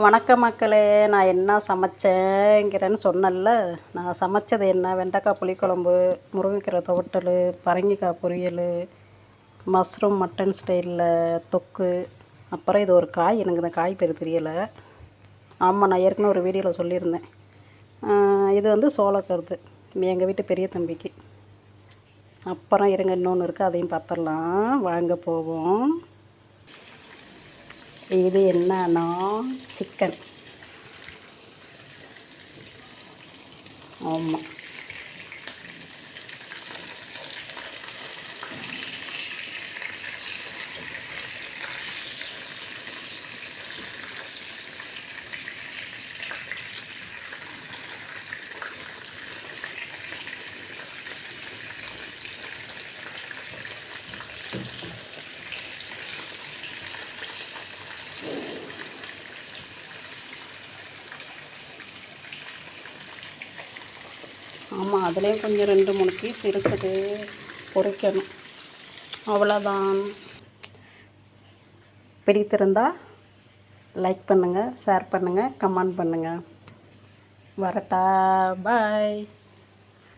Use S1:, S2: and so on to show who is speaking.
S1: வணக்கம் மக்களே. நான் என்ன சமைச்சேங்கிறேன்னு சொன்னேன்ல. நான் சமைச்சது என்ன, வெண்டைக்காய் புளிக்குழம்பு, முருங்கைக்கீரை துவட்டல், பரங்கிக்காய் பொரியல், மஷ்ரூம் மட்டன் ஸ்டைலில் தொக்கு. அப்புறம் இது ஒரு காய், எனக்கு இந்த காய் பேர் தெரியலை. ஆமாம், நான் ஏற்கனவே ஒரு வீடியோவில் சொல்லியிருந்தேன். இது வந்து சோளக்கருது, எங்கள் வீட்டு பெரிய தம்பிக்கு. அப்புறம் இருங்க, இன்னொன்று இருக்குது, அதையும் பார்த்துடலாம். வாங்க போவோம். இது என்னன்னா சிக்கன். ஆமாம், ஆமாம், அதுலேயும் கொஞ்சம் 2-3 பீஸ் இருக்குது, பொரிக்கணும். அவ்வளோதான். பிடித்திருந்தால் லைக் பண்ணுங்கள், ஷேர் பண்ணுங்கள், கமெண்ட் பண்ணுங்கள். வரட்டா, பாய்.